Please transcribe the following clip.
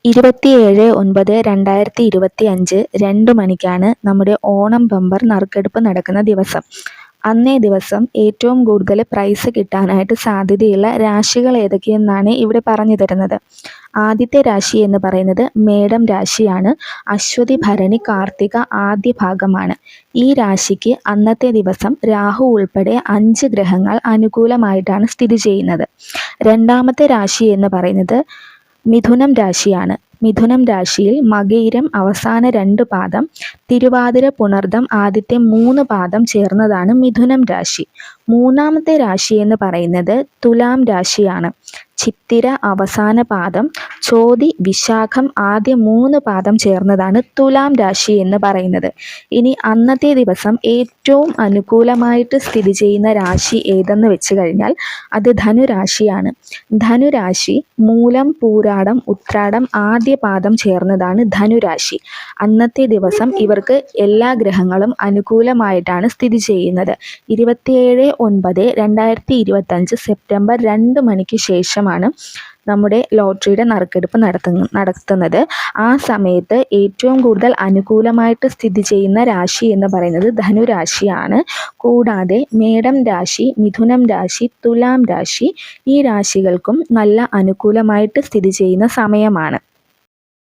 27/9/2025 2 മണിക്കാണ് നമ്മുടെ ഓണം ബമ്പർ നറുക്കെടുപ്പ് നടക്കുന്ന ദിവസം. അന്നേ ദിവസം ഏറ്റവും കൂടുതൽ പ്രൈസ് കിട്ടാനായിട്ട് സാധ്യതയുള്ള രാശികൾ ഏതൊക്കെയെന്നാണ് ഇവിടെ പറഞ്ഞു തരുന്നത്. ആദ്യത്തെ രാശി എന്ന് പറയുന്നത് മേടം രാശിയാണ്. അശ്വതി, ഭരണി, കാർത്തിക ആദ്യ ഭാഗമാണ്. ഈ രാശിക്ക് അന്നത്തെ ദിവസം രാഹു ഉൾപ്പെടെ 5 ഗ്രഹങ്ങൾ അനുകൂലമായിട്ടാണ് സ്ഥിതി ചെയ്യുന്നത്. രണ്ടാമത്തെ രാശി എന്ന് പറയുന്നത് മിഥുനം രാശിയാണ്. മിഥുനം രാശിയിൽ മകയിരം അവസാന 2 പാദം, തിരുവാതിര, പുണർദം ആദ്യത്തെ 3 പാദം ചേർന്നതാണ് മിഥുനം രാശി. മൂന്നാമത്തെ രാശി എന്ന് പറയുന്നത് തുലാം രാശിയാണ്. ചിത്തിര അവസാന പാദം, ചോതി, വിശാഖം ആദ്യ 3 പാദം ചേർന്നതാണ് തുലാം രാശി എന്ന് പറയുന്നത്. ഇനി അന്നത്തെ ദിവസം ഏറ്റവും അനുകൂലമായിട്ട് സ്ഥിതി ചെയ്യുന്ന രാശി ഏതെന്ന് വെച്ച് കഴിഞ്ഞാൽ അത് ധനുരാശിയാണ്. ധനുരാശി മൂലം, പൂരാടം, ഉത്രാടം ആദ്യ പാദം ചേർന്നതാണ് ധനുരാശി. അന്നത്തെ ദിവസം ഇവർക്ക് എല്ലാ ഗ്രഹങ്ങളും അനുകൂലമായിട്ടാണ് സ്ഥിതി ചെയ്യുന്നത്. 27/9/2025 സെപ്റ്റംബർ 2 മണിക്ക് ശേഷമാണ് നമ്മുടെ ലോട്ടറിയുടെ നറുക്കെടുപ്പ് നടത്തുന്നത്. ആ സമയത്ത് ഏറ്റവും കൂടുതൽ അനുകൂലമായിട്ട് സ്ഥിതി ചെയ്യുന്ന രാശി എന്ന് പറയുന്നത് ധനുരാശിയാണ്. കൂടാതെ മേടം രാശി, മിഥുനം രാശി, തുലാം രാശി ഈ രാശികൾക്കും നല്ല അനുകൂലമായിട്ട് സ്ഥിതി ചെയ്യുന്ന സമയമാണ്.